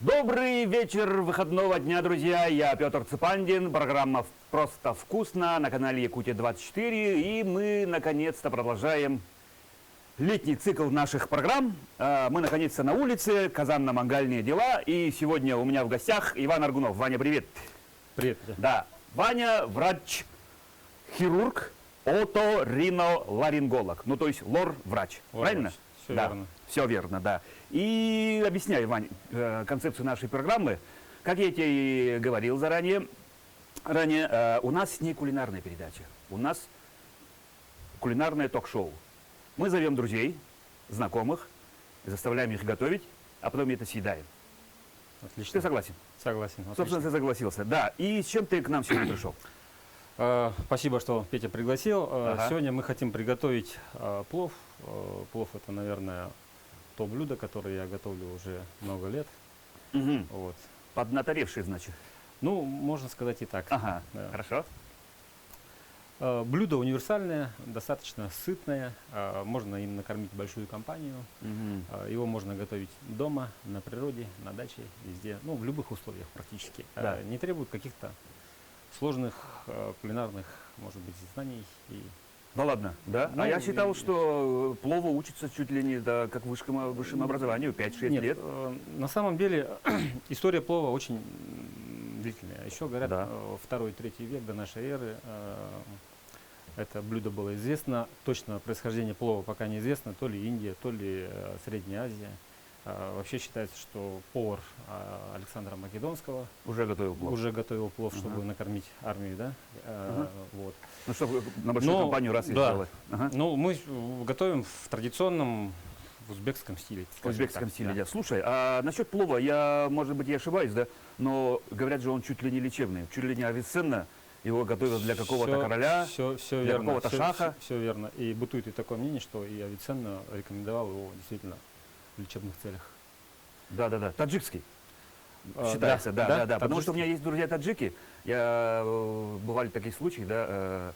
Добрый вечер выходного дня, друзья. Я Петр Цепандин. Программа «Просто вкусно» на канале Якутия-24. И мы, наконец-то, продолжаем летний цикл наших программ. Мы, наконец-то, на улице. Казанно-мангальные дела. И сегодня у меня в гостях Иван Аргунов. Ваня, привет. Привет. Да. Ваня – врач-хирург, оториноларинголог. Ну, то есть лор-врач. Правильно? Все да. верно. Все верно, да. И объясняй, Вань, концепцию нашей программы. Как я тебе и говорил ранее, у нас не кулинарная передача, у нас кулинарное ток-шоу. Мы зовем друзей, знакомых, заставляем их готовить, а потом это съедаем. Отлично. Ты согласен? Согласен. Собственно, ты согласился, да. И с чем ты к нам сегодня пришел? Спасибо, что Петя пригласил. Ага. Сегодня мы хотим приготовить плов. Плов — это, наверное, то блюдо, которое я готовлю уже много лет. Угу. Вот. Поднаторевший, значит. Ну, можно сказать и так. Ага, Да. хорошо. Блюдо универсальное, достаточно сытное. Можно им накормить большую компанию. Угу. Его можно готовить дома, на природе, на даче, везде. Ну, в любых условиях практически. Да. Не требует каких-то сложных кулинарных, может быть, знаний. Да ладно, да? Ну, а я считал, что плову учится чуть ли не до как высшему образованию, 5-6 Нет, лет. На самом деле история плова очень длительная. Еще говорят, Да. 2-3 век до нашей эры это блюдо было известно. Точно происхождение плова пока неизвестно. То ли Индия, то ли Средняя Азия. Вообще считается, что повар Александра Македонского Уже готовил плов. уже готовил плов, чтобы накормить армию, да? Вот. Ну, чтобы на большую Но, компанию раз и да. сделать. Ага. Ну, мы готовим в традиционном в узбекском стиле. В скажем узбекском так, стиле, да. да. Слушай, а насчет плова, я, может быть, я ошибаюсь, да, но говорят же, он чуть ли не лечебный, чуть ли не авиценна. Его готовят для какого-то короля, все для верно, какого-то шаха. Все верно. И бытует и такое мнение, что и Авиценна рекомендовал его действительно в лечебных целях. Да-да-да, таджикский. Считается, да. Потому что у меня есть друзья-таджики, бывали такие случаи, да,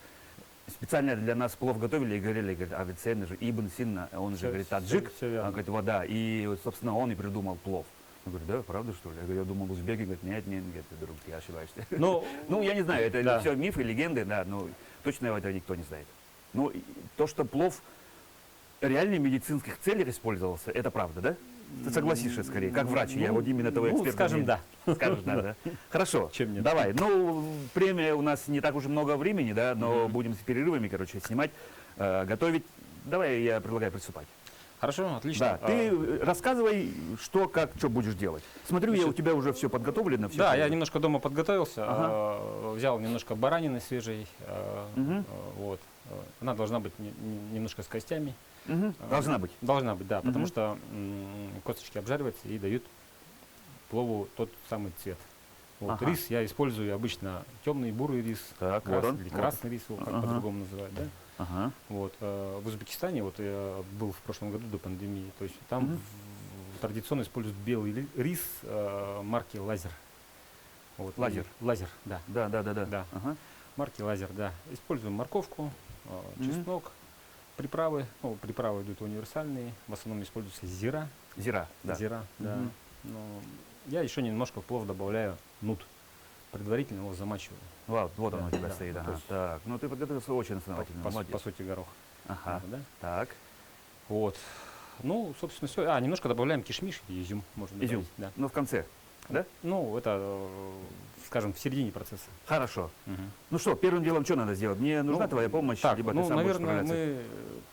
специально для нас плов готовили и говорили, Авиценна же, Ибн Синна, он же, говорит, таджик, Все верно. он говорит, вот, да, и, собственно, он и придумал плов. Он говорит, да, правда, что ли? Я говорю, я думал, узбеки, говорит, нет, говорит, друг, я ошибаешься. Ну, Ну, я не знаю, это да. все мифы, легенды, да, но точно этого никто не знает. Ну, и то, что плов реально в медицинских целях использовался, это правда, да? Ты согласишься скорее, как врач, я вот именно того эксперта. скажем, да. Скажешь, да. Хорошо, Чем нет? давай. Ну, премия у нас не так уж и много времени, да, но будем с перерывами, короче, снимать, готовить. Давай, я предлагаю приступать. Хорошо, отлично. Да, ты рассказывай, что, как, что будешь делать. Смотрю, у тебя уже все подготовлено. Все Да, я немножко дома подготовился, Ага. взял немножко баранины свежей, Мгм. вот. Она должна быть немножко с костями. Должна быть. Должна быть, да, потому что косточки обжариваются и дают плову тот самый цвет. Вот. Ага. Рис я использую обычно темный, бурый рис, Так, вот он. или Вот. красный рис, его как Ага. по-другому называют, да. Ага. Вот. В Узбекистане, вот я был в прошлом году до пандемии, то есть там традиционно используют белый рис марки Лазер. Вот. Лазер? Лазер, да. Да. Да. Ага. Марки Лазер, да. Используем морковку, чеснок, приправы. Ну, приправы идут универсальные. В основном используется зира. Зира, да. Зира, да. Мгм. Но я еще немножко в плов добавляю нут. Предварительно его замачиваю. Вот он Да, у тебя да, стоит. то Ага. есть Так, ну ты подготовился очень основательно. Молодец. По сути, горох. Ага. Да? Так. Вот. Ну, собственно, все. Немножко добавляем кишмиш и изюм. Можно добавить, Изюм. да. Ну, в конце. Да? Ну, это, скажем, в середине процесса. Хорошо. Мгм. Ну что, первым делом что надо сделать? Мне нужна твоя помощь, Так, либо ну, ты сам будешь наверное, справляться? мы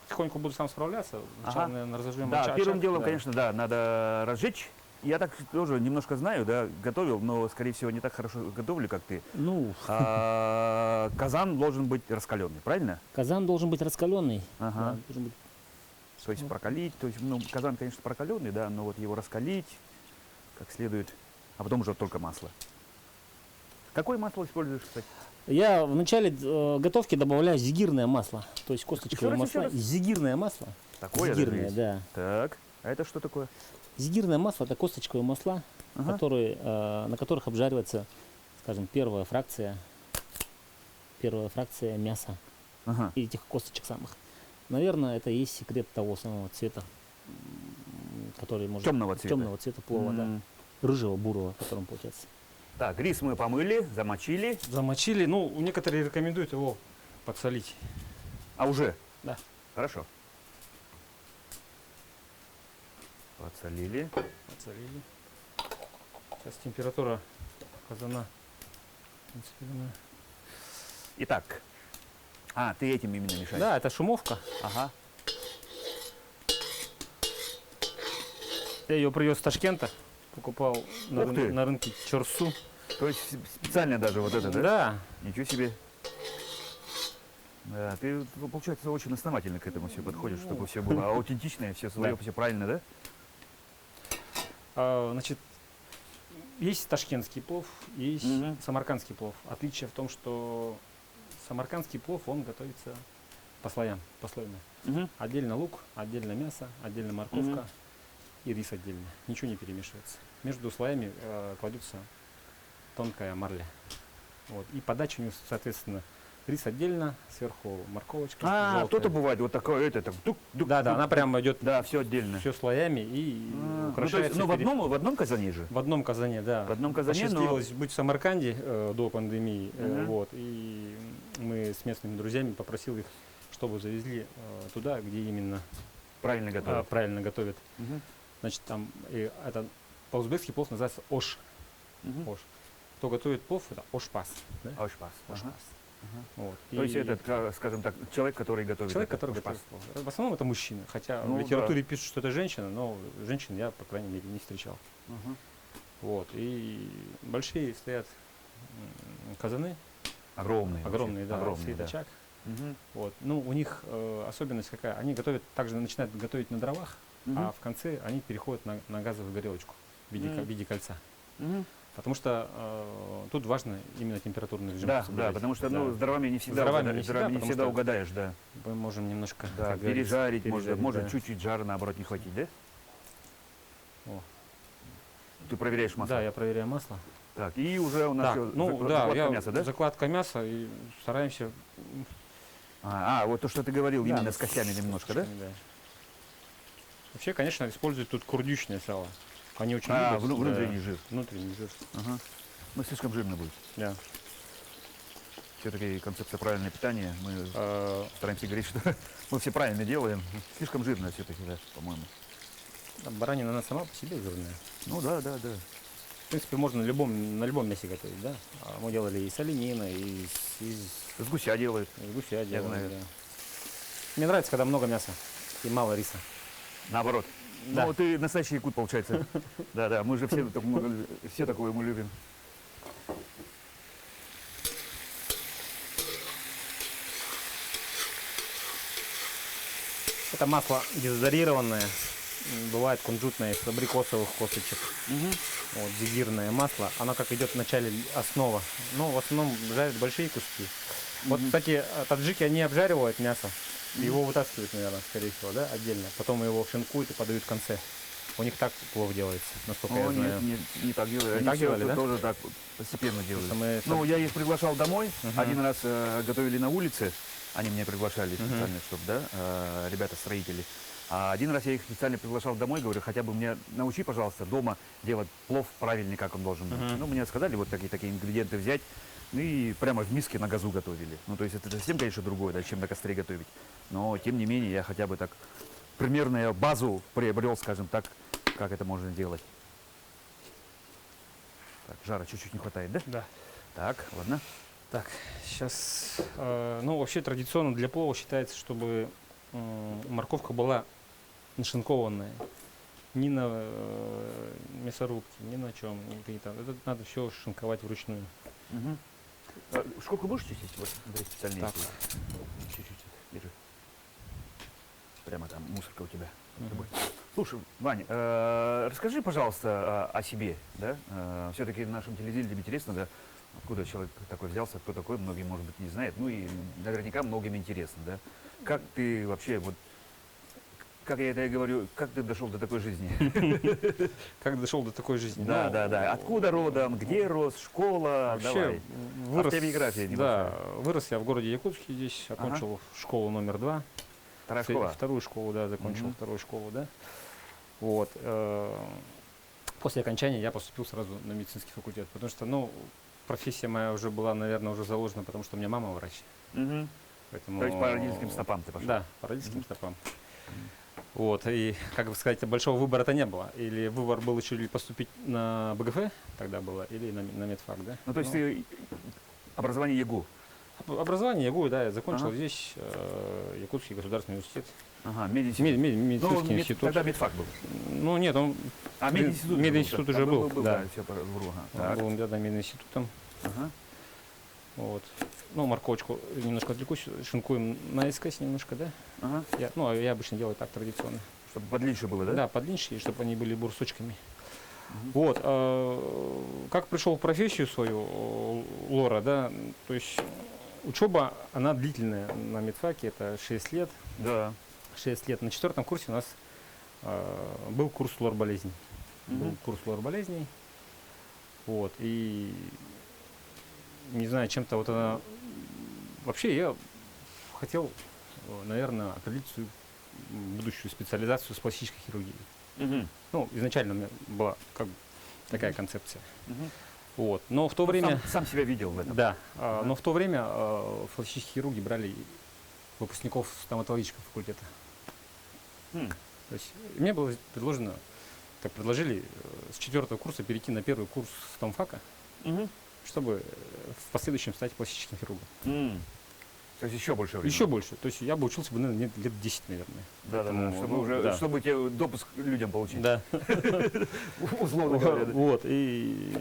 потихоньку буду сам справляться. Сначала, Ага. наверное, разожжем Да, первым очаг, делом, да. конечно, да, надо разжечь. Я так тоже немножко знаю, да, готовил, но, скорее всего, не так хорошо готовлю, как ты. Ну, Казан должен быть раскаленный, правильно? казан должен быть раскаленный. Ага. Да, должен быть. То есть прокалить, то есть, ну, казан, конечно, прокаленный, да, но вот его раскалить как следует, а потом уже только масло. Какое масло используешь, кстати? Я в начале готовки добавляю зигирное масло, то есть косточковое Еще масло. раз? Зигирное масло. Такое Зигирное, даже есть? да. Так, а это что такое? Зигирное масло — это косточковые масла, Ага. которые, на которых обжаривается, скажем, первая фракция мяса Ага. и этих косточек самых. Наверное, это и есть секрет того самого цвета, который может Темного цвета. темного цвета плова, да. рыжего, бурого, которым получается. Так, рис мы помыли, замочили. Замочили. Ну, некоторые рекомендуют его подсолить. А уже? Да. Хорошо. Подсолили. Подсолили. Сейчас температура казана. В принципе, думаю. Итак. А, ты этим именно мешаешь? Да, это шумовка. Ага. Я ее привез с Ташкента. Покупал на, Ух ты. на рынке Чорсу. То есть специально даже вот это, да? Да. Ничего себе. Да, ты, получается, очень основательно к этому все подходишь, чтобы все было аутентичное, все свое, Да. все правильно, да? Значит, есть ташкентский плов, есть Мгм. самаркандский плов. Отличие в том, что самаркандский плов, он готовится по слоям, послойно. Отдельно лук, отдельно мясо, отдельно морковка Мгм. и рис отдельно. Ничего не перемешивается. Между слоями кладется тонкая марля. Вот. И подача у него, соответственно, рис отдельно, сверху морковочка. А, желтая. кто-то бывает вот такое, это, так, Да, да, она прямо идет Да, все отдельно. все слоями и Ну, то украшается. есть, ну, в одном казане же. В одном казане, да. В одном казане, но... Посчастливилось быть в Самарканде до пандемии. Мгм. Вот, и мы с местными друзьями попросил их, чтобы завезли туда, где именно Правильно готовят. правильно готовят. Мгм. Значит, там это по-узбекски плов называется ош. Мгм. Ош. Кто готовит плов, это ошпас. Да? Ошпас. Ошпас. Ага. Ага. Вот. То есть И это, скажем так, человек, который готовит. человек, это, который ошпас. готовит плов. В основном это мужчина. Хотя Ну, в литературе пишут, что это женщина, но женщин я, по крайней мере, не встречал. Мгм. Вот. И большие стоят казаны, Огромный. огромные, да, огромный, стоит да. очаг. Мгм. Вот. Ну, у них особенность какая? Они готовят, также начинают готовить на дровах, а Мгм. в конце они переходят на газовую горелочку в виде, Мгм. в виде кольца. Мгм. Потому что тут важно именно температурный режим. Да, соблюдать. да, потому что Да. ну, с дровами не всегда, С дровами угадаешь, не с дровами всегда, не всегда потому что угадаешь, да. Мы можем немножко Да, как говорится, пережарить, пережарить, может да. чуть-чуть жара, наоборот, не хватить, да? О. Ты проверяешь масло. Да, я проверяю масло. Так, и уже у нас Так, всё, ну да, закладка мяса, да? закладка мяса и стараемся. Вот то, что ты говорил, Да, именно с костями немножко, да? Да. Вообще, конечно, используют тут курдючное сало. Они очень А, любят. внутренний жир. Внутренний жир. Ага. Ну, слишком жирно будет. Да. Все-таки концепция правильного питания. Мы Э, стараемся говорить, что мы все правильно делаем. Слишком жирно все-таки, да, по-моему. Баранина, она сама по себе жирная. Ну да, да, да. В принципе, можно на любом мясе готовить, да? А мы делали и с оленина, и С гуся делают. из гуся делали, знаю. да. Мне нравится, когда много мяса и мало риса. Наоборот. Да. Ну, ты настоящий якут, получается. Да, да, мы же все такое мы любим. Это масло дезодорированное. Бывает кунжутное из абрикосовых косточек. Вот, зефирное масло. Оно как идет в начале основа. Но в основном жарят большие куски. Вот, кстати, таджики, они обжаривают мясо. Его вытаскивают, наверное, скорее всего, да, отдельно. Потом его шинкуют и подают в конце. У них так плов делается, насколько я Ну, знаю. не так делают. Они так всё делали, да? тоже так постепенно делают. Просто мы Ну, я их приглашал домой. Мгм. Один раз готовили на улице. Они меня приглашали специально, чтобы, да, ребята-строители. А один раз я их специально приглашал домой, говорю, хотя бы мне научи, пожалуйста, дома делать плов правильный, как он должен быть. Ну, мне сказали вот такие ингредиенты взять. Ну и прямо в миске на газу готовили. Ну, то есть это совсем, конечно, другое, да, чем на костре готовить. Но, тем не менее, я хотя бы так примерную базу приобрел, скажем так, как это можно делать. Так, жара чуть-чуть не хватает, да? Да. Так, ладно. Так, сейчас, ну, вообще традиционно для плова считается, чтобы морковка была нашинкованная. Ни на мясорубке, ни на чем. Это надо все шинковать вручную. Угу. Сколько будешь чистить? Вот, смотри, специально Так. есть. Чуть-чуть. Держи. Прямо там мусорка у тебя. под тобой. Слушай, Вань, расскажи, пожалуйста, о себе, да? Все-таки нашим телезрителям интересно, да, откуда человек такой взялся, кто такой, многие, может быть, не знают, ну и наверняка многим интересно, да? Как ты вообще, вот, как я это и говорю, как ты дошел до такой жизни? Как дошел до такой жизни? Да, Ну, да, да. Откуда родом, где рос, школа, Вообще давай. вырос, Автобиография да, небольшая. вырос я в городе Якутске здесь, окончил школу номер 2. Вторая школа. Вторую школу, да, закончил Мгм. вторую школу, да. Вот. После окончания я поступил сразу на медицинский факультет, потому что, ну, профессия моя уже была, наверное, уже заложена, потому что у меня мама врач. Мгм. Поэтому, То есть по родительским стопам ты пошел? Да, по родительским стопам. Вот, и, как бы сказать, большого выбора-то не было. Или выбор был еще или поступить на БГФ, тогда было, или на медфак, да? Ну, то есть ты образование ЕГУ. Образование ЯГУ, да, я закончил Ага. здесь, Якутский государственный университет. Ага, мединститут. Медицинский институт. Тогда медфак был. Ну, нет, он А мединститут уже мединститут был, уже да? был, да. Все вру. Ага. Он Так. был, да, мединститутом. Ага. Вот. Ну, морковочку немножко отвлекусь, шинкуем наискось немножко, да? Ага. Я обычно делаю так традиционно. Чтобы подлиннее было, да? Да, подлиннее, чтобы они были бурсочками. Вот. Как пришел в профессию свою, лора, да, то есть учеба, она длительная на медфаке, это 6 лет. Да. 6 лет. На 4 курсе у нас был курс лор-болезней. Был Мгм. курс лор-болезней. Вот. И не знаю, чем-то вот она... Вообще я хотел, наверное, определить свою будущую специализацию с пластической хирургией. Мгм. Ну, изначально у меня была как бы такая концепция. Мгм. Вот. Но в то Ну, время... сам себя видел в этом. Да, но в то время пластические хирурги брали выпускников стоматологического факультета. М. То есть мне было предложено, так предложили с 4 курса перейти на 1 курс стомфака, Мгм. чтобы в последующем стать пластическим хирургом. М. То есть еще больше времени. Еще больше. То есть я бы учился бы, наверное, лет 10, наверное. Да, да, да. Поэтому, Чтобы ну, уже, да. чтобы тебе допуск людям получить. Да. Условно говоря. да. Вот. И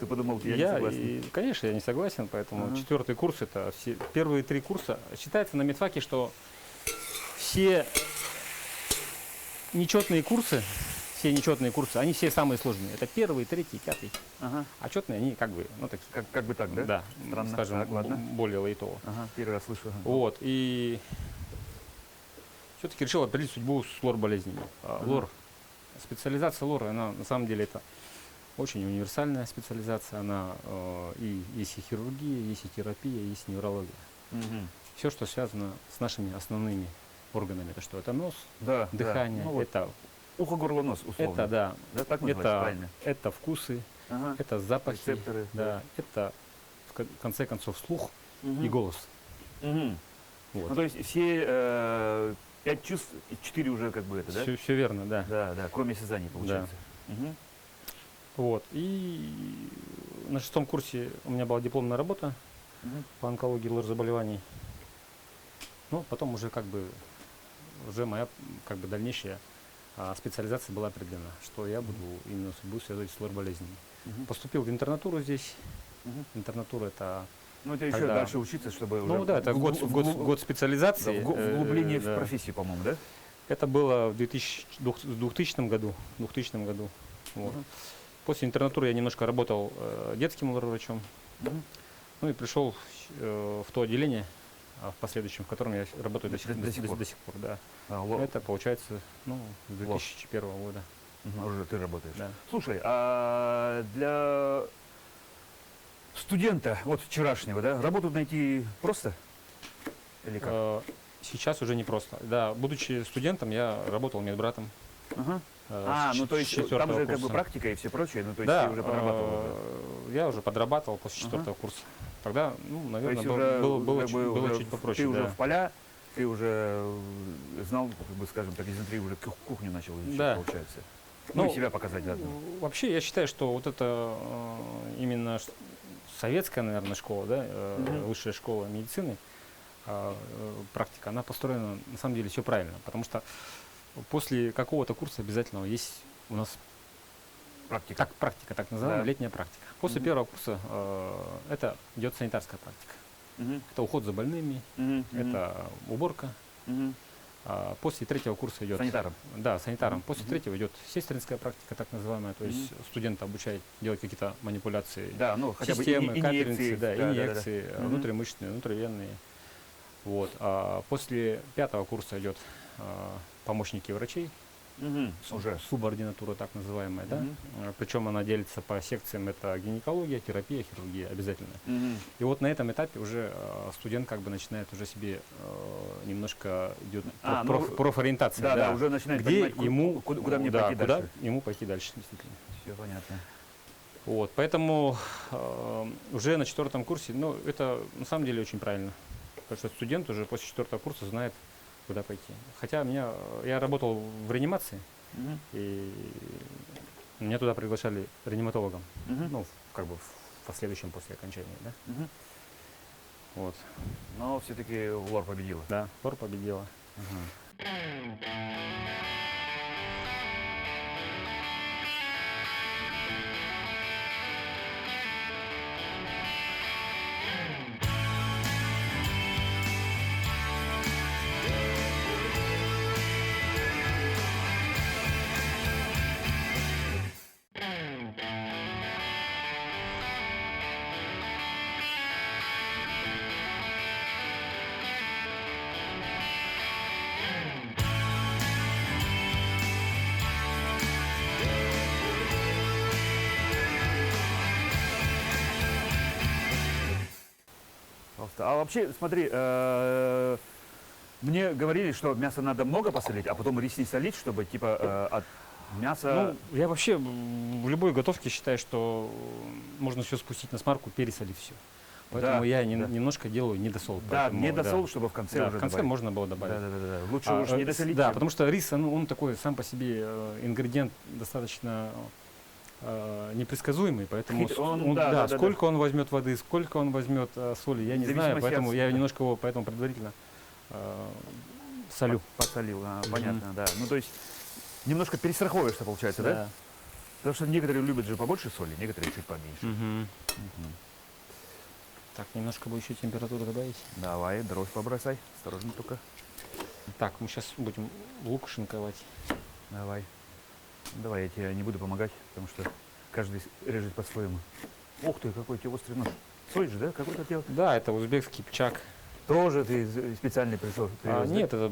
Ты подумал, я не согласен. конечно, я не согласен, поэтому Ага. 4 курс это все первые 3 курса. Считается на медфаке, что все нечетные курсы, они все самые сложные. Это 1, 3, 5. Ага. А четные, они как бы, ну, такие, Как бы так, да? да, Странно. скажем, Так, ладно. более лайтово. Ага, первый раз слышу. Вот, и все-таки решил определить судьбу с лор-болезнями. Лор, специализация лора, она на самом деле это очень универсальная специализация. Она и есть и хирургия, есть и терапия, есть неврология. Мгм. Все, что связано с нашими основными органами. Это что? Это нос, Да, дыхание, да. Ну, вот это, ухо, горло, нос, условно. это, да, Да, так называется, это, правильно. это вкусы, Ага. это запахи, Рецепторы, да, это в конце концов слух Мгм. и голос. Мгм. Вот. Ну, то есть все 5 чувств, и 4 уже как бы это, да? Все верно, да. Да, да, кроме осязания получается. Мгм. Вот. И на 6 курсе у меня была дипломная работа Мгм. по онкологии лор-заболеваний. Ну, потом уже как бы уже моя как бы дальнейшая специализация была определена, что я буду именно судьбу связывать с лор-болезнями. Мгм. Поступил в интернатуру здесь. Мгм. Интернатура это, Ну, это еще Тогда- дальше учиться, чтобы ну уже да, это год, в- год, в- год да, специализации. вглубление в да. профессию, по-моему, да? Это было в 2000 году. 2000 году. Вот. Мгм. После интернатуры я немножко работал детским лор-врачом. Мгм. Ну и пришел в то отделение, в последующем, в котором я работаю до сих пор. Да. Это получается, ну, с 2001 года. Мгм, уже ты работаешь. Да. Слушай, а для студента, вот вчерашнего, да, работу найти просто? Или как? Сейчас уже непросто. Да, будучи студентом, я работал медбратом. Ага. С Ну то есть с там четвертого же как бы курса. практика и все прочее, ну то есть Да, ты уже подрабатывал. уже. я уже подрабатывал после Ага. 4 курса. Тогда, ну, То наверное, есть было как бы было уже чуть ты попроще. уже Да. в поля, ты уже знал, как бы, скажем так, изнутри уже кухню начал изучать, Да. получается. Ну, Ну, и себя показать заодно. Вообще, я считаю, что вот это именно советская, наверное, школа, да, Мгм. высшая школа медицины, практика, она построена, на самом деле, все правильно. Потому что после какого-то курса обязательно есть у нас Практика. практика, так называемая Да. летняя практика. После Мгм. 1 курса это идет санитарская практика. Мгм. Это уход за больными, Мгм. это уборка. Мгм. После 3 курса идет... Санитаром. Да, санитаром. Мгм. После Мгм. 3 идет сестринская практика, так называемая. То есть студента обучает делать какие-то манипуляции. Да, ну хотя бы Системы, инъекции, капельницы, да, да. инъекции, Мгм. внутримышечные, внутривенные. Вот. После 5 курса идет помощники врачей. Уже. Субординатура так называемая, да? Мгм. Причем она делится по секциям, это гинекология, терапия, хирургия обязательно. Мгм. И вот на этом этапе уже студент как бы начинает уже себе немножко идет ну, профориентация, Да, да, уже начинает где понимать, ему куда мне да, пойти куда дальше. ему пойти дальше, действительно. Все понятно. Вот, поэтому уже на 4-м курсе, ну, это на самом деле очень правильно. Потому что студент уже после 4-го курса знает, куда пойти. Хотя я работал в реанимации, Мгм. и меня туда приглашали реаниматологом. Мгм. Ну, как бы в последующем после окончания, да. Мгм. Вот. Но все-таки лор победила. Да, Тор победила. Пожалуйста. А вообще, смотри, мне говорили, что мясо надо много посолить, а потом рис не солить, чтобы типа от мяса... Ну, я вообще в любой готовке считаю, что можно все спустить на смарку, пересолив все. Поэтому Да, я да. немножко делаю недосол. да, поэтому, не досол, чтобы в конце Да, уже в конце добавить. можно было добавить. Да. Лучше уж не досолить. Да, чем- потому что рис, он такой сам по себе ингредиент достаточно непредсказуемый, поэтому да. сколько он возьмет воды, сколько он возьмет соли, я не В знаю, зависимости поэтому от- я да. немножко его поэтому предварительно солю. Подсолил, понятно, да. Ну, то есть немножко перестраховываешься, получается, да? Потому что некоторые любят же побольше соли, некоторые чуть поменьше. Мгм. Так, немножко бы еще температуру добавить. Давай, дрожь побросай, осторожно только. Так, мы сейчас будем лук шинковать. Давай. Давай, я тебе не буду помогать, потому что каждый режет по-своему. Ух ты, какой у тебя острый нож. Соль же, да? Какой-то тебе... Да, это узбекский пчак. Тоже ты специально пришел? привез, да? Нет, это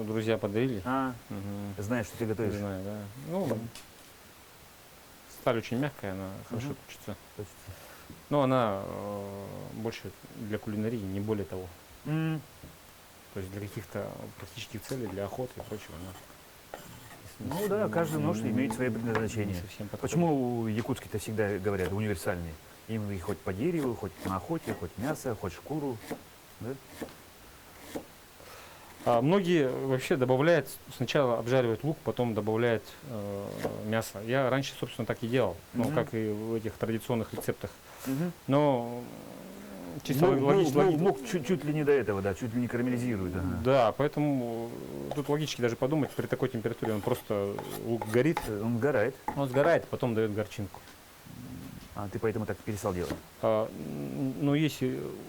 друзья подарили. А, знаешь, что ты готовишь. Не знаю, да. Ну, сталь очень мягкая, она хорошо точится. Но она больше для кулинарии, не более того. М, То есть для каких-то практических целей, для охоты и прочего. Ну да, каждый нож имеет свои предназначения. Не совсем подходит. Почему якутские-то всегда говорят универсальные? Им и хоть по дереву, хоть на охоте, хоть мясо, хоть шкуру. Да? Многие вообще добавляют, сначала обжаривают лук, потом добавляют мясо. Я раньше, собственно, так и делал, ну, Мгм. как и в этих традиционных рецептах. Мгм. Но чисто Мук чуть ли не до этого, да, чуть ли не карамелизирует. Ага. Да, поэтому тут логически даже подумать, при такой температуре он просто лук горит, Он сгорает, он сгорает, потом дает горчинку. а ты поэтому так перестал делать. Но есть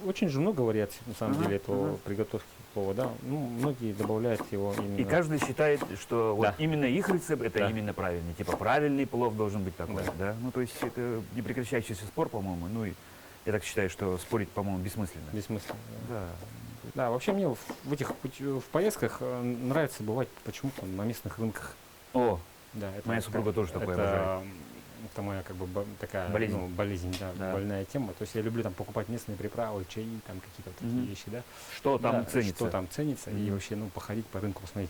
очень же много вариаций на самом Ага, деле этого ага. приготовки плова, да. Ну, многие добавляют его именно. И каждый считает, что вот Да. именно их рецепт это Да. именно правильный. Типа правильный плов должен быть такой, Да. да. Ну то есть это непрекращающийся спор, по-моему. Ну и я так считаю, что спорить, по-моему, бессмысленно. Бессмысленно. Да. Да. Да, вообще мне в этих в поездках нравится бывать почему-то на местных рынках. О, Да, это Моя супруга тоже такое это, обожает. это моя как бы такая Болезнь. болезнь, да, Да. больная тема. То есть я люблю там покупать местные приправы, чаи, там какие-то вот такие Мгм. вещи, да. что там Да, ценится? Что там ценится, и Мгм. вообще, ну, походить по рынку, посмотреть.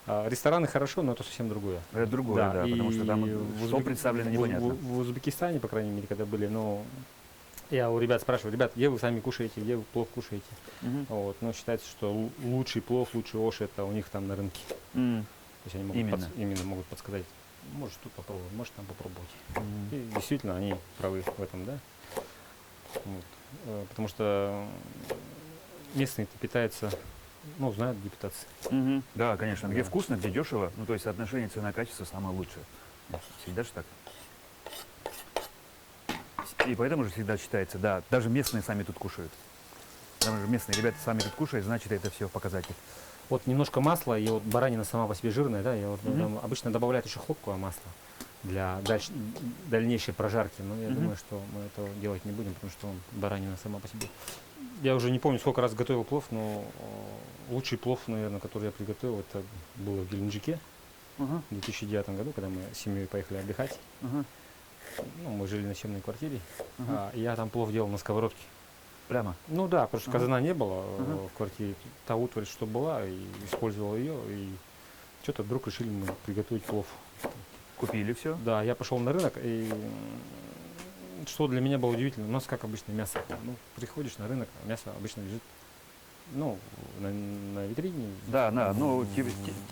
Рестораны хорошо, но это совсем другое. Это другое, да, потому что там в что представлено, непонятно. В Узбекистане, по крайней мере, когда были, ну, я у ребят спрашиваю, ребят, где вы сами кушаете, где вы плов кушаете? Мгм. Вот, но считается, что лучший плов, лучший ОШ это у них там на рынке. М, То есть они могут Именно. именно могут подсказать, может тут попробовать, может там попробовать. мгм. И действительно они правы в этом, да. Вот. Потому что местные питаются, ну, знают, где питаться. Мгм. Да, конечно. Где Да. вкусно, где дешево. Ну, то есть соотношение цена-качество самое лучшее. Всегда же так. И поэтому же всегда считается, да, даже местные сами тут кушают. Даже местные ребята сами тут кушают, значит, это все показатель. Вот немножко масла, и вот баранина сама по себе жирная, да, я вот Мгм. там обычно добавляют еще хлопковое масло для дальнейшей прожарки, но я Мгм. думаю, что мы этого делать не будем, потому что баранина сама по себе. Я уже не помню, сколько раз готовил плов, но лучший плов, наверное, который я приготовил, это было в Геленджике. Ага, в 2009 году, когда мы с семьей поехали отдыхать. ага, Ну, мы жили на съемной квартире. ага. И я там плов делал на сковородке. Прямо. Ну да, потому что Ага. казана не было Ага. в квартире. Та утварь, что была, и использовал ее. И что-то вдруг решили мы приготовить плов. Купили все. Да, я пошел на рынок, и что для меня было удивительно, у нас как обычно мясо. Ну, приходишь на рынок, а мясо обычно лежит, ну, на витрине. Да, да, ну,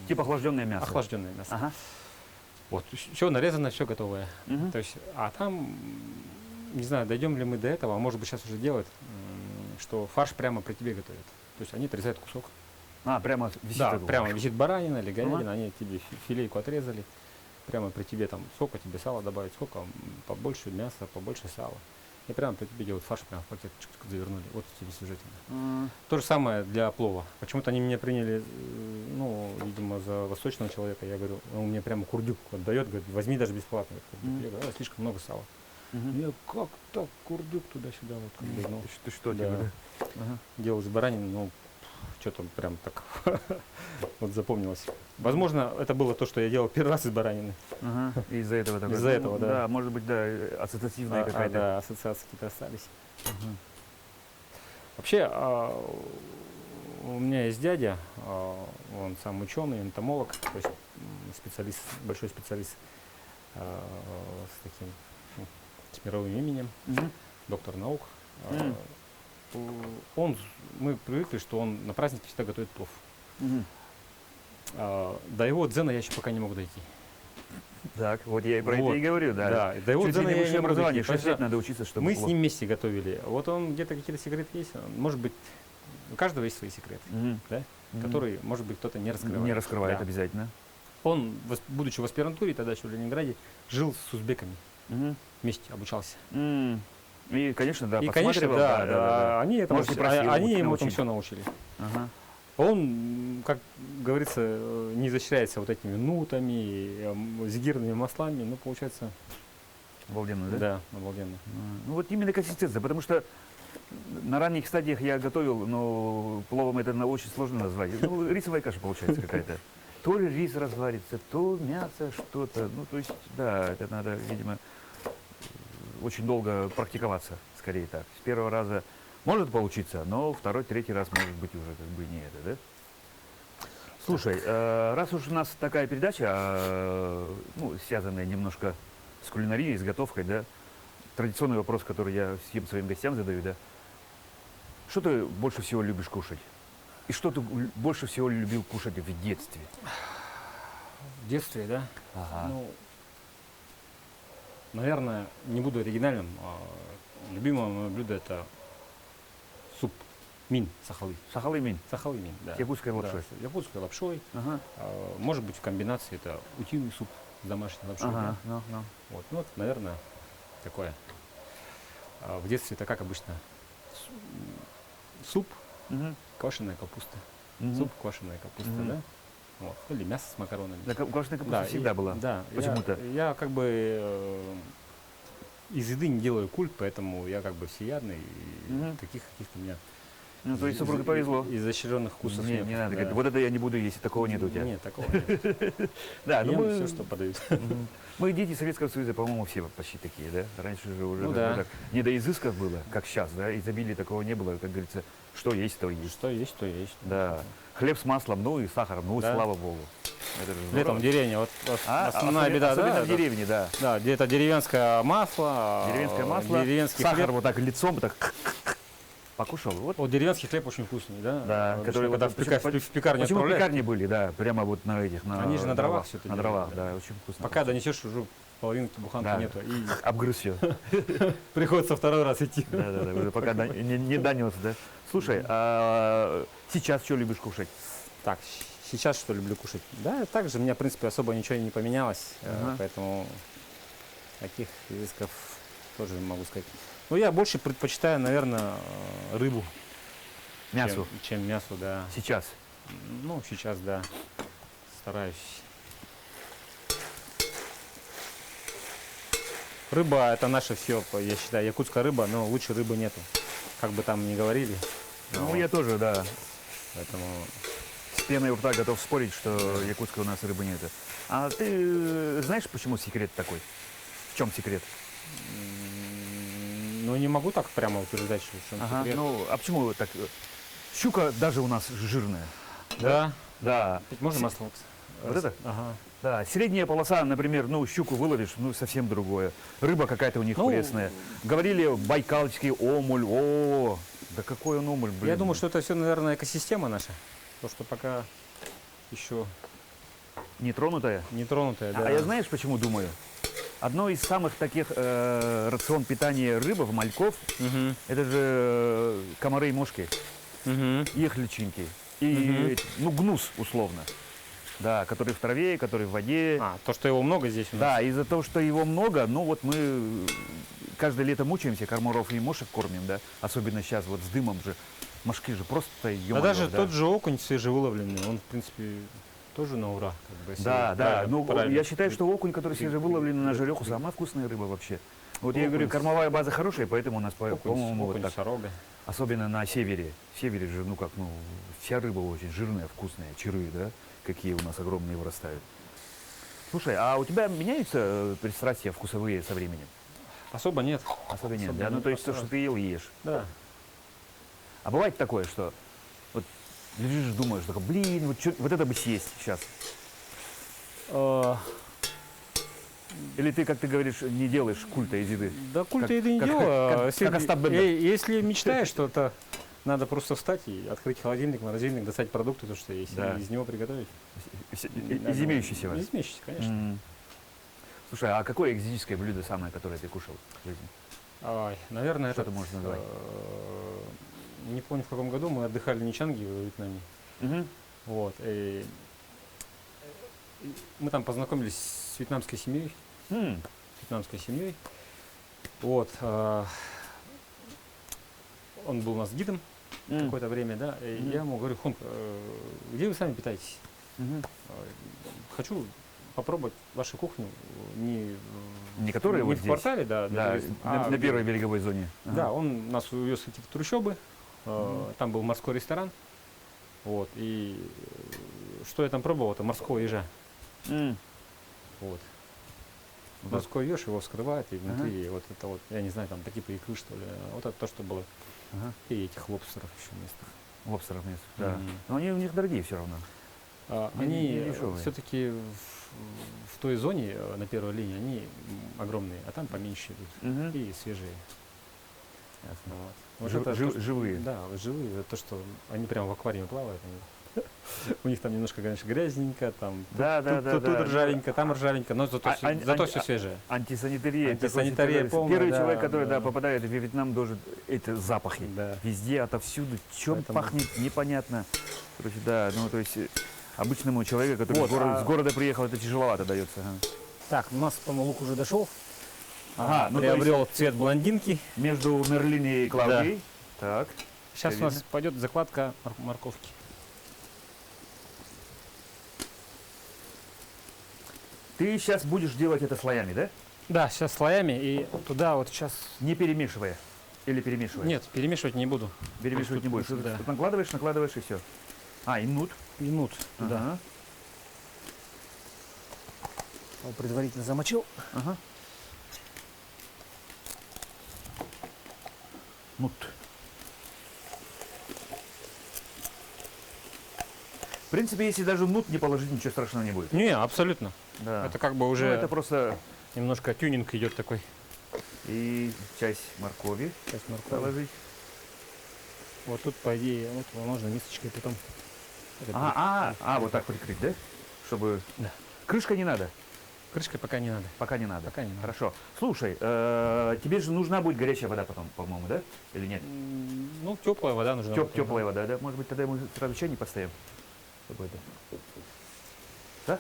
типа охлажденное мясо. Охлажденное мясо. Ага. Вот, все нарезано, все готовое. Мгм. То есть, а там, не знаю, дойдем ли мы до этого, а может быть сейчас уже делают, что фарш прямо при тебе готовят. То есть они отрезают кусок. А, прямо висит. Да, такой. прямо висит баранина или говядина, Ага. они тебе филейку отрезали, прямо при тебе там сколько тебе сала добавить, сколько побольше мяса, побольше сала. И прямо при тебе делают фарш, прямо в пакет чик-чик завернули. Вот тебе сюжетина. М, То же самое для плова. Почему-то они меня приняли, ну, видимо, за восточного человека. Я говорю, он мне прямо курдюк отдает, говорит, возьми даже бесплатно. Мгм. Я говорю, слишком много сала. мгм. Я как так, курдюк туда-сюда, вот как бы, ну, Ты что, да. типа, да? Ага. делал из баранины, ну, что-то прям так вот запомнилось. Возможно, это было то, что я делал первый раз из баранины. Ага. И из-за этого такое. Из-за этого, да. Да, может быть, да, ассоциативная какая-то. Да, ассоциации какие-то остались. Мгм. Вообще, у меня есть дядя, он сам ученый, энтомолог, то есть специалист, большой специалист с таким, ну, с мировым именем, Мгм. доктор наук. М. Мы привыкли, что он на празднике всегда готовит плов. Мгм. До его дзена я еще пока не могу дойти. Так, вот я и про Вот. это и говорю, да. Да, до его Чуть ли дзена не я высшее не могу образование, дойти. 6 лет надо учиться, чтобы... Мы с ним вместе готовили. Вот он где-то какие-то секреты есть. Может быть, у каждого есть свои секреты, Мгм. да? Мгм. Которые, может быть, кто-то не раскрывает. Не раскрывает Да. обязательно. Он, будучи в аспирантуре тогда еще в Ленинграде, жил с узбеками, Мгм. вместе обучался. М. И, конечно, да, И, конечно, подсматривал, да, они этому, Может, и просил, они ему научили. там все научили. Ага. Он, как говорится, не изощряется вот этими нутами, зигирными маслами, ну, получается, Обалденно, да? да, обалденно. Ну вот именно консистенция, потому что на ранних стадиях я готовил, но пловом это очень сложно назвать. Ну, рисовая каша получается какая-то. То ли рис разварится, то мясо что-то. Ну, то есть, да, это надо, видимо, очень долго практиковаться, скорее так. С первого раза может получиться, но второй, третий раз может быть уже как бы не это, да? Слушай, раз уж у нас такая передача, ну, связанная немножко с кулинарией, с готовкой, да, традиционный вопрос, который я всем своим гостям задаю, да. Что ты больше всего любишь кушать? И что ты больше всего любил кушать в детстве? В детстве, да? Ага. Ну, наверное, не буду оригинальным. Любимое мое блюдо это суп мин сахалы. Сахалымин, Сахалы мин, да. с якутской Да, лапшой. с якутской лапшой. Ага. Может быть, в комбинации это утиный суп с домашней лапшой. Ага. да. Вот, ну, вот, наверное, такое. В детстве это как обычно суп, Мгм. квашеная капуста. Мгм. Суп, квашеная капуста, Мгм. да? Вот. Или мясо с макаронами. Да, квашеная капуста Да, всегда и- была. Да, Почему-то. Я как бы из еды не делаю культ, поэтому я как бы всеядный. И Мгм. таких каких-то у меня Ну, то есть супруге повезло. изощренных вкусов Не, нет. не надо да. говорить, вот это я не буду есть, такого нет у тебя. Нет, такого нет. Да, ну Ем мы, все, что подают. Мгм. Мы дети Советского Союза, по-моему, все почти такие, да? Раньше же уже Ну как бы да. так не до изысков было, как сейчас, да? Изобилия такого не было, как говорится, что есть, то есть. Что есть, то есть. Да. Хлеб с маслом, ну и сахаром, ну и Да. слава богу. Это же здорово. Летом в деревне, вот А, основная особенно- беда, особенно да, в деревне, да. да, где-то деревенское масло, Деревенское масло, деревенский сахар хлеб. вот так лицом, вот так покушал. Вот. Вот деревенский хлеб очень вкусный, да? Да, Обычно, который когда вот в пекарне Почему отправляют, пекарни были, да, прямо вот на этих, на Они же на дровах всё это на делают, дровах, да. да, очень вкусно. пока донесешь, уже половинки буханки Да. нету. И Обгрыз все. приходится второй раз идти. Да, да, да, пока не донес, да. Слушай, а сейчас что любишь кушать? Так, сейчас что люблю кушать? Да, также у меня, в принципе, особо ничего не поменялось, Ага. поэтому таких изысков тоже не могу сказать. Ну, я больше предпочитаю, наверное, рыбу, Мясо. чем мясо, да. Сейчас. Ну, сейчас, да, стараюсь. Рыба – это наше все, я считаю, якутская рыба, но лучше рыбы нету, как бы там ни говорили. Ну, Вот. я тоже, да. Поэтому пеной у рта готов спорить, что якутской у нас рыбы нет. А ты знаешь, почему секрет такой? В чем секрет? Ну, не могу так прямо утверждать, что в чем Ага, секрет. ну, а почему так? Щука даже у нас жирная. Да. Да. Ведь можно Се- масло? Вот это? Ага. Да, средняя полоса, например, ну, щуку выловишь, ну, совсем другое. Рыба какая-то у них Ну, пресная. Говорили, байкалский омуль, о, да какой он омуль, блин. Я думаю, что это все, наверное, экосистема наша. То, что пока еще Нетронутая. не тронутая. Да. А я знаешь, почему думаю? Одно из самых таких рацион питания рыбы, мальков, Мгм. это же комары и мошки, Мгм. их личинки. И, ну, гнус, условно. Да, который в траве, который в воде. А, то, что его много здесь у нас. Да, из-за того, что его много, ну вот мы каждое лето мучаемся, комаров и мошек кормим, да, особенно сейчас вот с дымом же, мошки же просто, Да ё-моё, даже да. тот же окунь свежевыловленный, он, в принципе, тоже на ура. Как бы, если Да, да, правильно- ну правильно. я считаю, что окунь, который свежевыловленный на жереху, самая вкусная рыба вообще. Вот я говорю, Окунь. кормовая база хорошая, поэтому у нас, Окунь, по-моему, вот окунь, так. сорога. Особенно на севере. В севере же, ну как, ну, вся рыба очень жирная, вкусная, чиры, да, какие у нас огромные вырастают. Слушай, а у тебя меняются пристрастия вкусовые со временем? Особо нет. Особо нет, Особо да? Ну нет, то есть то, особо. что ты ел, ешь. Да. А бывает такое, что вот лежишь, думаешь, такой, блин, вот это бы съесть сейчас. Э, Или ты, как ты говоришь, не делаешь культа из еды? Да культа Как- еды не как- делаю. как- Если, как Остап Бендер. если мечтаешь что-то, надо просто встать и открыть холодильник, морозильник, достать продукты, то, что есть, Да. и из него приготовить. Из имеющихся вас? Из имеющихся, конечно. М. Слушай, а какое экзотическое блюдо самое, которое ты кушал в жизни? Ой, наверное, Что это... ты можешь назвать? Не помню, в каком году мы отдыхали в Ничанге, в Вьетнаме. Мгм. Вот. И мы там познакомились с вьетнамской семьей. М. Вьетнамской семьей. Вот. Он был у нас гидом М. какое-то время, да. И Мгм. я ему говорю: Хунг, где вы сами питаетесь? Мгм. Хочу попробовать вашу кухню не, Не которые не вот в здесь? квартале, да, для Да, туристов, на а на где- первой береговой зоне. Да, Ага. он нас увез в какие-то трущобы, там был морской ресторан, вот, и что я там пробовал, это морского ежа, М. вот. Вот. Морской еж его вскрывает, и внутри вот это вот, я не знаю, там такие икры, что ли, вот это то, что было, Ага. и этих лобстеров еще местных. Лобстеров нет. Да. Мгм. Но они у них дорогие все равно. Не- Они не дешевые. все-таки в той зоне, на первой линии, они огромные, а там поменьше идут, Мгм. и свежие. Ясно. Вот. Вот Жив- это жив- то, что- живые. Да, вот живые. Это то, что они прямо в аквариуме плавают. У них там немножко, конечно, грязненько, там Да, да, да, тут да. ржавенько, там ржавенько, но зато, А- все свежее. Антисанитария. это Антисанитария просто полная, Первый да, человек, который да. попадает в Вьетнам, должен это запахи. Да. Везде, отовсюду. Чем Поэтому- пахнет, непонятно. Короче, да, ну то есть обычному человеку, который Вот, с города приехал, это тяжеловато дается. Ага. Так, у нас, по-моему, лук уже дошел. Ага, ну, то Приобрел цвет блондинки. Между Мерлини и Клаудией. Так. Сейчас всё у нас видно. пойдет закладка морковки. Ты сейчас будешь делать это слоями, да? Да, сейчас слоями и туда вот сейчас... Не перемешивая. Или перемешивая? Нет, перемешивать не буду. Перемешивать не будешь. Да. Тут накладываешь и все. А, и нут. Минут туда. Ага. Предварительно замочил. Ага. Нут. В принципе, если даже нут не положить, ничего страшного не будет. Не, абсолютно. Да. Это как бы Ну, уже это просто немножко тюнинг идет такой. и часть моркови Сейчас морковь. положить. Вот тут, по идее, вот можно мисочкой потом. Это Вот так прикрыть, да? Чтобы... Да. Крышка не надо. Крышкой пока не надо. Пока не надо. Пока не надо. Хорошо. Слушай, тебе же нужна будет горячая вода потом, по-моему, да? Или нет? Ну, теплая вода нужна. потом. Теплая вода, да? Может быть, тогда мы сразу чайник поставим? Чтобы это-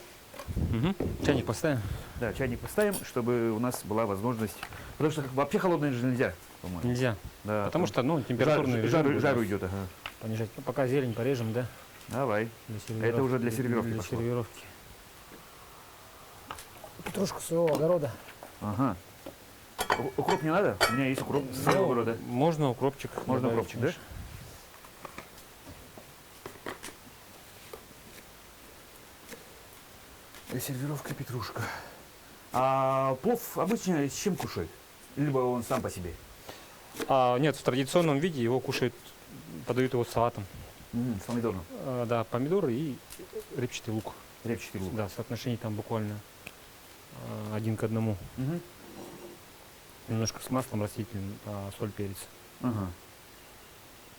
Мгм. Чайник поставим. Да, чайник поставим, чтобы у нас была возможность. Потому что вообще холодное же нельзя, по-моему. Нельзя. Да, Потому там что, ну, температурный режим жар будет жару идет, ага. понижать. Ну, пока зелень порежем, да? Давай. Для сервировки. Это уже для сервировки Для пошло. сервировки. Петрушку своего огорода. Ага. Укроп не надо? У меня есть укроп с своего огорода. Можно укропчик. Можно добавить, укропчик, да? конечно. Сервировка петрушка. А плов обычно с чем кушают? Либо он сам по себе? Нет, в традиционном виде его кушают, подают его с салатом. С помидором. Да, помидоры и репчатый лук. Репчатый лук. Да, в соотношении там буквально 1 к 1. Мгм. Немножко с маслом растительным, соль, перец. Ага.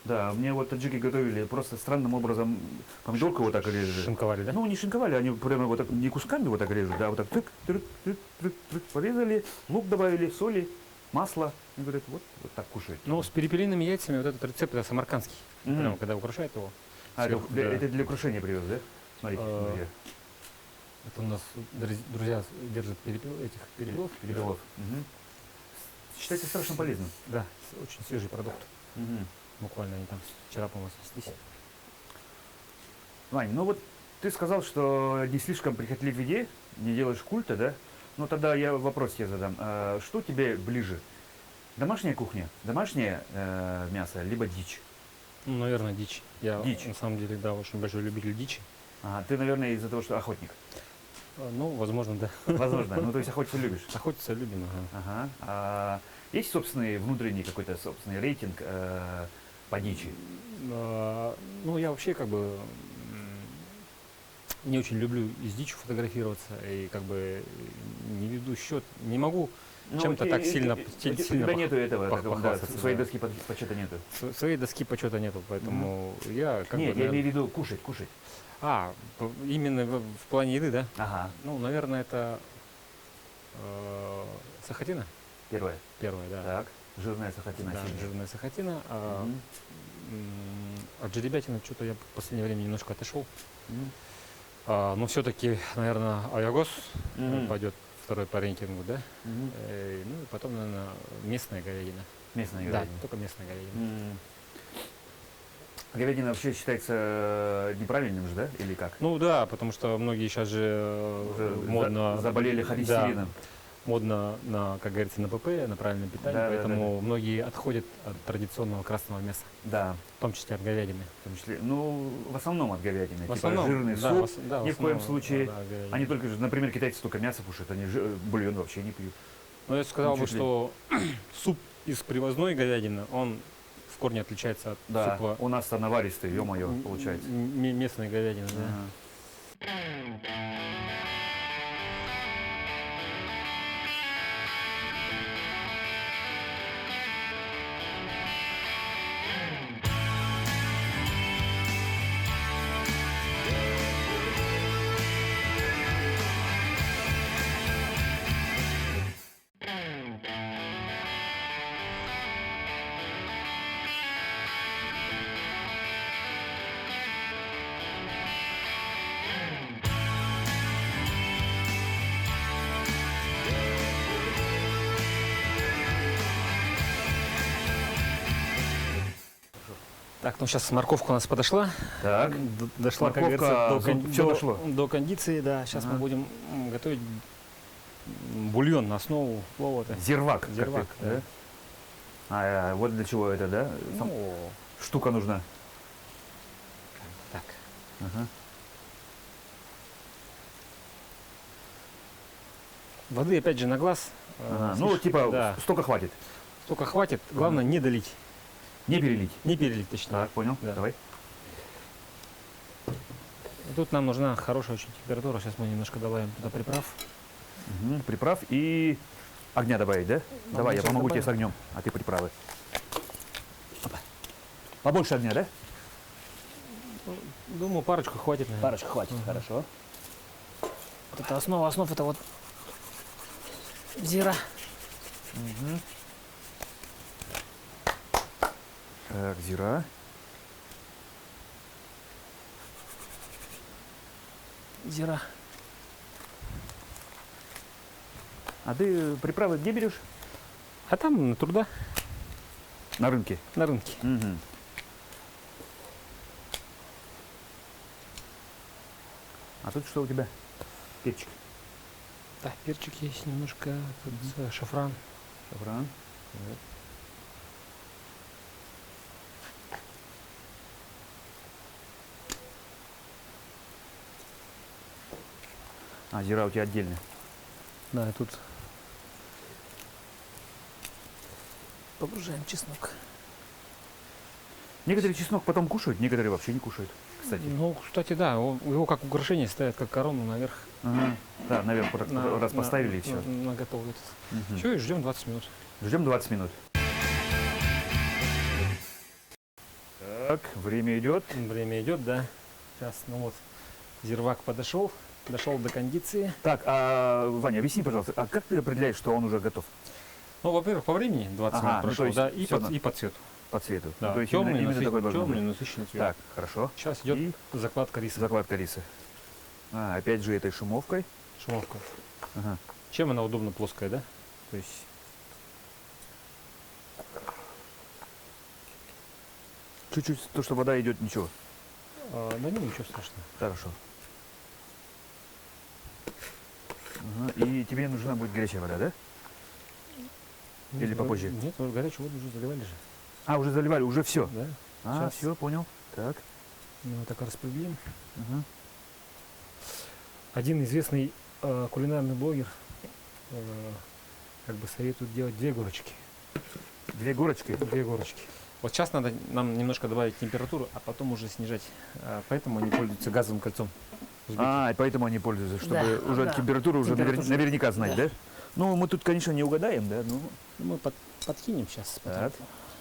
Да, мне вот таджики готовили просто странным образом помидорку вот так режут. Шинковали, да? Ну, не шинковали, они прямо вот так, не кусками вот так режут, да, вот так тык, тык, тык, тык, тык, порезали, лук добавили, соли, масло. И говорят, вот так кушают. Ну, с перепелиными яйцами вот этот рецепт это самаркандский. Мгм. Прямо когда украшают его. А, сверху, это, да. это для украшения привез, да? Смотрите, А, друзья. Это у нас друзья держат этих перепелов. Перепелов. Мгм. Считается страшно полезным. Да, очень свежий продукт. Мгм. Буквально они там вчера, по-моему, снеслись. Вань, ну вот ты сказал, что не слишком прихотлив в еде, не делаешь культа, да? Ну тогда я вопрос тебе задам. Что тебе ближе? Домашняя кухня, домашнее мясо, либо дичь? Ну, наверное, дичь. Я Дичь. на самом деле, да, очень большой любитель дичи. Ты, наверное, из-за того, что охотник. Ну, возможно, да. Возможно. Ну, то есть охотиться любишь. Охотиться любим, ага. Ага. Есть собственный внутренний какой-то собственный рейтинг по дичи? Ну, я вообще как бы не очень люблю с дичью фотографироваться и как бы не веду счет, не могу чем-то так сильно У тебя нету этого, похвастаться, своей да. доски почета нету. Своей доски почета нету, поэтому я как Нет, бы, я имею в виду кушать. именно в плане еды, да? Ага, Ну, наверное, это сахатина первое. первая, да. Так, жирная сахатина. Да, сильная. жирная сахатина. Мгм. От жеребятины что-то я в последнее время немножко отошел. Мгм. Но все-таки, наверное, Аягос Мгм. пойдет второй по рейтингу, да? Мгм. Ну и потом, наверное, местная говядина. Местная Да, говядина. только местная говядина. Говядина вообще считается неправильным же, да? Или как? Ну да, потому что многие сейчас же Уже модно... заболели холестерином. Модно на, как говорится, на ПП, на правильное питание, Да, да, поэтому многие отходят от традиционного красного мяса, Да, в том числе от говядины. в том числе. Ну, в основном от говядины. В Типа основном, жирный да, суп. да, в Ни в коем основном, случае. да, говядина. Они только же, например, китайцы только мясо кушают, они бульон вообще не пьют. Но я сказал бы, чуть ли. что суп из привозной говядины, он в корне отличается от Да, супа у нас-то наваристый, ё-моё, получается. местной говядины. Да. Ага. Так, ну сейчас морковка у нас подошла. Так, Дошла, как морковка, говорится, всё дошло. до кондиции, да. Сейчас Ага. мы будем готовить бульон на основу плова-то. зирвак. как Зирвак, ты, да. Вот для чего это, да? Сам- Ну, Штука нужна. так. Ага. Воды опять же на глаз. Ага. Ну, типа, да. столько хватит. Столько хватит. Главное не долить. Не перелить. Не перелить, точнее. Так, понял. Да. Давай. И тут нам нужна хорошая очень температура. Сейчас мы немножко добавим туда приправ. Мгм, приправ и огня добавить, да? Давай, я сейчас помогу тебе с добавим. огнем, а ты приправы. Опа. Побольше огня, да? Думаю, парочку хватит, наверное. Парочка хватит, хорошо. Вот это основа основ, это вот зира. Так, зира. Зира. А ты приправы где берешь? А там труда На рынке. на рынке. Мгм. А тут что у тебя? Перчик. Так, перчик есть немножко, тут шафран. Шафран. А, зира у тебя отдельная. Да, и тут погружаем чеснок. Некоторые чеснок потом кушают, некоторые вообще не кушают, кстати. Ну, кстати, да, его как украшение ставят, как корону наверх. Ага. Да, наверх вот так раз поставили и все. На готовый этот. Все, и ждем 20 минут. Ждем 20 минут. Так, время идет. Время идет, да. Сейчас, ну вот, зирвак дошел до кондиции. Так, Ваня, объясни, пожалуйста, а как ты определяешь, что он уже готов Ну, во-первых, по времени 20 Ага, минут ну, прошло, то есть да, и всё по, и по цвету. по цвету? Да, Ну, то есть темный, именно такой должен темный, быть. насыщенный цвет. Так, хорошо. Сейчас идет И закладка риса. закладка риса. Опять же этой шумовкой. Шумовка. Ага. Чем она удобна, плоская, да? То есть Чуть-чуть, то, что вода идет, ничего. да не, ничего страшного. Хорошо. Ага. И тебе нужна будет горячая вода, да? Или Нет, попозже? Нет, горячую воду уже заливали же. А, уже заливали, уже все. Да? Сейчас. Все, понял. Так. Мы вот так распределим. Ага. Один известный кулинарный блогер как бы советует делать две горочки. Две горочки. Две горочки. Вот сейчас надо нам немножко добавить температуру, а потом уже снижать. Поэтому они пользуются газовым кольцом. И поэтому они пользуются, чтобы Да, уже да. температуру уже Температуру. наверняка знать, да? Да. Ну, мы тут, конечно, не угадаем, да? Ну, Мы подкинем сейчас. так.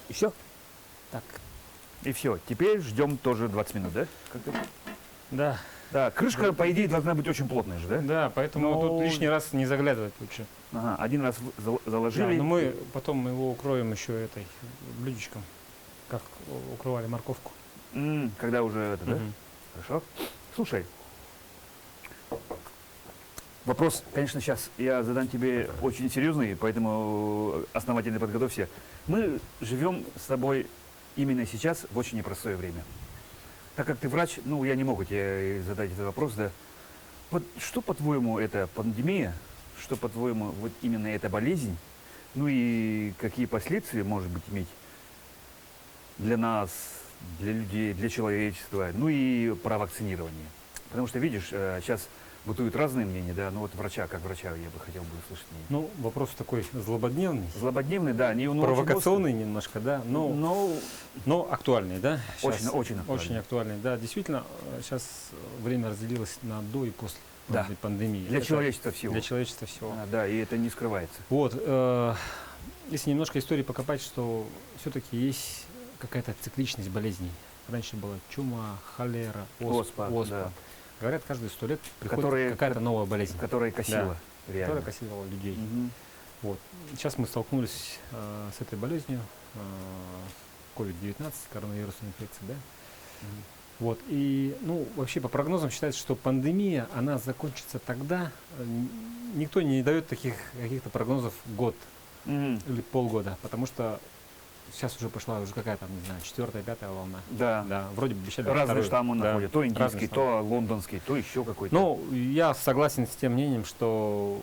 Еще? Так. И все. Теперь ждем тоже 20 минут, да? Как-то? Да. Да, крышка, по идее, должна быть очень плотная же, да? Да, поэтому Но- тут лишний раз не заглядывать лучше. Ага, один раз Да, заложили. но мы потом его укроем еще этой блюдечком, как укрывали морковку. Когда уже это, да? Мгм. Хорошо. Слушай, вопрос, конечно, сейчас я задам тебе очень серьезный, поэтому основательно подготовься. Мы живем с тобой именно сейчас в очень непростое время. Так как ты врач, ну, я не могу тебе задать этот вопрос, да. Вот что, по-твоему, это пандемия? Что, по-твоему, вот именно эта болезнь? Ну и какие последствия может быть иметь для нас, для людей, для человечества, ну и про вакцинирование? Потому что, видишь, сейчас бытуют разные мнения, да, ну вот врача, как врача, я бы хотел бы услышать мнение. Ну, вопрос такой злободневный, Злободневный, да, не провокационный немножко, да, но но актуальный, да? очень, Щас. очень актуальный. Очень актуальный, да. Действительно, сейчас время разделилось на до и после Да. пандемии. Для Это человечества всего. Для человечества всего. Да, и это не скрывается. Вот, если немножко истории покопать, что все-таки есть какая-то цикличность болезней. Раньше была чума, холера, оспа. да. Говорят, каждые 100 лет приходит Которые- какая-то новая болезнь, Которая косила, реально. которая косила людей. Мгм. Вот. Сейчас мы столкнулись с этой болезнью, COVID-19, коронавирусная инфекция, да? Мгм. Вот. И, ну, вообще по прогнозам считается, что пандемия, она закончится тогда, никто не дает таких каких-то прогнозов год Мгм. или полгода, потому что сейчас уже пошла уже какая-то, не знаю, 4-я, 5-я волна. Да. Да, вроде бы обещали Разные вторую. штаммы Да, находят. То разные индийский, штаммы. то лондонский, то еще какой-то. Ну, я согласен с тем мнением, что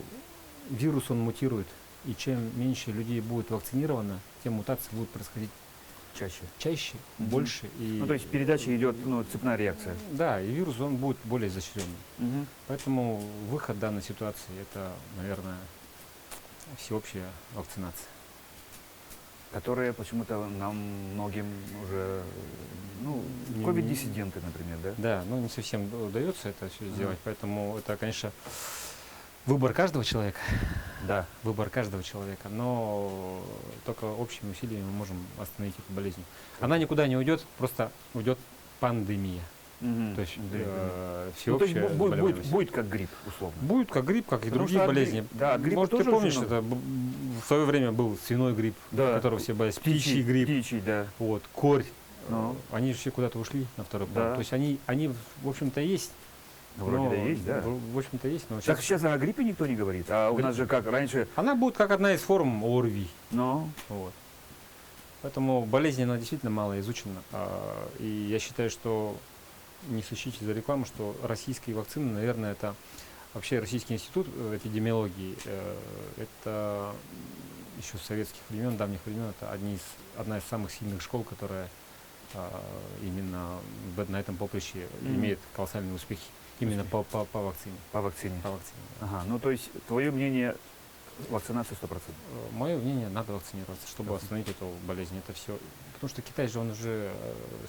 вирус, он мутирует. И чем меньше людей будет вакцинировано, тем мутации будут происходить чаще. чаще, Мгм. больше. И, Ну, то есть передача идет, ну, цепная реакция. да, и вирус, он будет более изощренный. Мгм. Поэтому выход данной ситуации, это, наверное, всеобщая вакцинация. Которые почему-то нам многим уже, ну, Не- ковид-диссиденты, например, да? Да, но не совсем удается это все Ага. сделать, поэтому это, конечно, выбор каждого человека. Да. Выбор каждого человека, но только общими усилиями мы можем остановить эту болезнь. Она никуда не уйдет, просто уйдет пандемия. Мгм. То есть Ну, то есть всеобщая заболеваемость. будет как грипп, условно. Будет как грипп, как и Потому другие что болезни. да, гриппа Может, ты тоже помнишь, очень это в свое время был свиной грипп, Да. которого все боялись, птичий грипп, Птичий, да. вот, корь. Ну. Они же все куда-то ушли на второй план. Да. То есть они в общем-то, есть. Вроде но- да есть, да. В общем-то, есть, но Так сейчас... сейчас о гриппе никто не говорит, а у нас же как раньше, Она будет как одна из форм ОРВИ. ну, Вот. Поэтому болезнь, она действительно мало изучена. И я считаю, что не сочтите за рекламу, что российские вакцины, наверное, это вообще Российский институт эпидемиологии, это еще с советских времен, давних времен, это одна из самых сильных школ, которая именно на этом поприще имеет колоссальные успехи. Именно по вакцине. По вакцине. По вакцине. Да. Ага, ну то есть твое мнение, вакцинация 100%. Мое мнение, надо вакцинироваться, чтобы остановить эту болезнь. Это все. Потому что Китай же он уже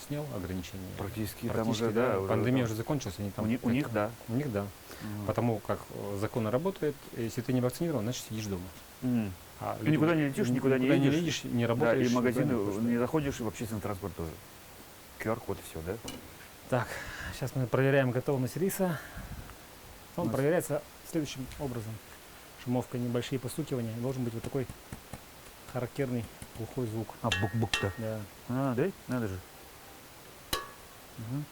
снял ограничения. Практически, там Практически, уже, да, уже пандемия там. уже закончилась, они там. У них, да. У них, да. Мгм. Потому как закон работает, если ты не вакцинирован, значит сидишь дома. М. А Ты никуда не летишь, никуда не едешь. едешь, не Да, работаешь. и в магазины правильно, потому что- не заходишь, и в общественный транспорт тоже. QR-код и все, да? Так, сейчас мы проверяем готовность риса. Он У нас- проверяется следующим образом. Шумовка, небольшие постукивания. Должен быть вот такой характерный глухой звук. А, бук-бук-то. Да. А, да? Надо же. Мгм.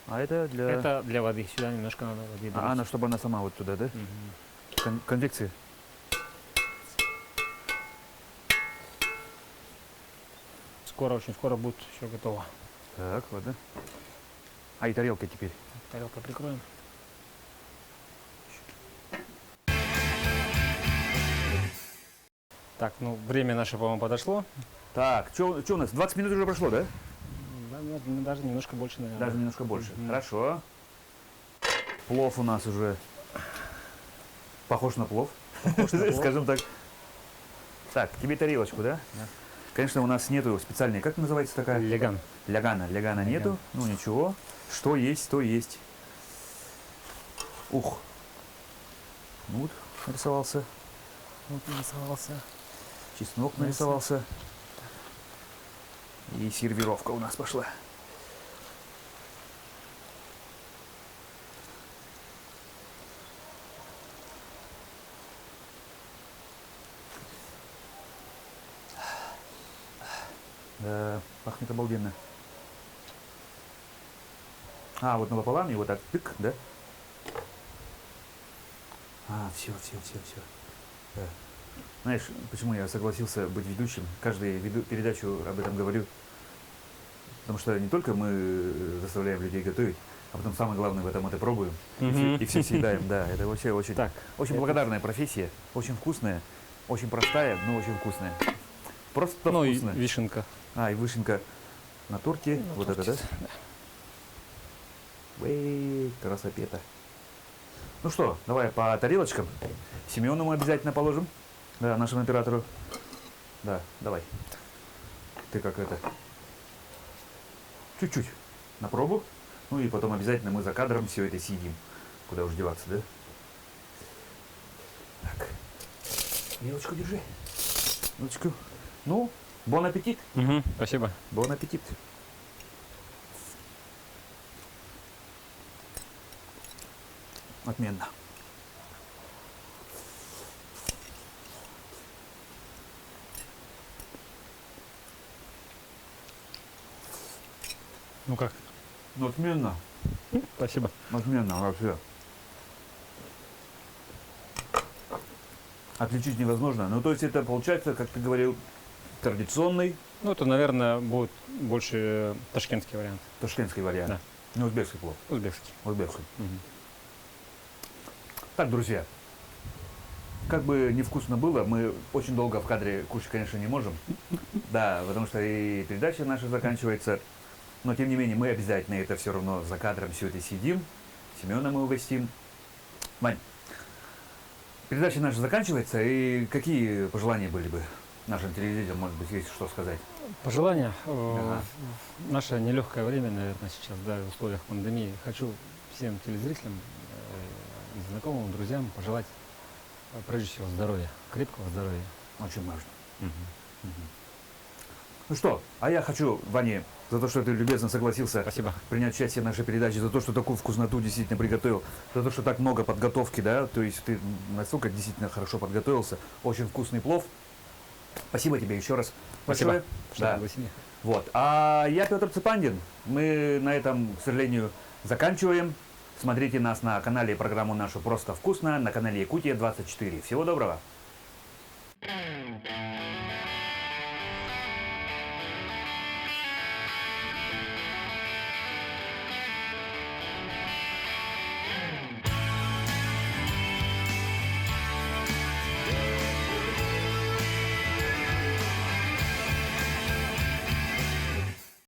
А это для... Это для воды. Сюда немножко надо воды. А, она, чтобы она сама вот туда, да? Мгм. Конвекции. Скоро, очень скоро будет все готово. Так, ладно. А и тарелка теперь. Тарелку прикроем. Так, ну время наше, по-моему, подошло. Так, что у нас? 20 минут уже прошло, да? Да, ну, даже немножко больше, наверное. Даже немножко больше. Мгм. Хорошо. Плов у нас уже похож на плов. Похож на плов. Скажем так. Так, тебе тарелочку, да? Да. Конечно, у нас нету специальной, как называется такая? Леган. Лягана. Лягана нету. Ну ничего. Что есть, то есть. Ух. Ну вот, нарисовался. Вот нарисовался. Чеснок нарисовался. И сервировка у нас пошла. Да, пахнет обалденно. А, вот напополам и вот так тык, да? А, все. Да. Знаешь, почему я согласился быть ведущим? Каждую передачу об этом говорю. Потому что не только мы заставляем людей готовить, а потом самое главное в этом это пробуем. Мгм. И все съедаем, да. Это вообще очень, Так, очень это- благодарная профессия. Очень вкусная, очень простая, но очень вкусная. Просто ну и вкусно. вишенка. А, и вышенка на торте. На Вот торте, это, да? Эй, красопета. Ну что, давай по тарелочкам. Семену мы обязательно положим. Да, нашему оператору. Да, давай. Ты как это? Чуть-чуть на пробу. Ну и потом обязательно мы за кадром все это съедим. Куда уж деваться, да? Так. Вилочку держи. Вилочку. Ну, бон аппетит. Мгм, спасибо. Бон аппетит. Отменно. Ну как? Ну, отменно. Спасибо. Отменно вообще. Отличить невозможно. Ну, то есть это получается, как ты говорил, традиционный Ну, это, наверное, будет больше ташкентский вариант. ташкентский вариант. Да. Не узбекский плов. Узбекский. Узбекский. Мгм. Так, друзья, как бы невкусно было, мы очень долго в кадре кушать, конечно, не можем. Да, потому что и передача наша заканчивается. Но, тем не менее, мы обязательно это все равно за кадром все это съедим. Семена мы угостим. Вань, передача наша заканчивается. И какие пожелания были бы нашим телезрителям, может быть, есть что сказать? Пожелания. Ага. В наше нелегкое время, наверное, сейчас, да, в условиях пандемии, хочу всем телезрителям, и знакомым, друзьям пожелать, прежде всего, здоровья, крепкого здоровья. Очень важно. Ну что, а я хочу, Ване, за то, что ты любезно согласился Спасибо. принять участие в нашей передаче, за то, что такую вкусноту действительно приготовил, за то, что так много подготовки, да, то есть ты настолько действительно хорошо подготовился, очень вкусный плов. Спасибо тебе еще раз. Спасибо, большое. что Да. пригласили. Вот. А я Петр Цепандин. Мы на этом, к сожалению, заканчиваем. Смотрите нас на канале программу нашу «Просто вкусно», на канале Якутия 24. Всего доброго.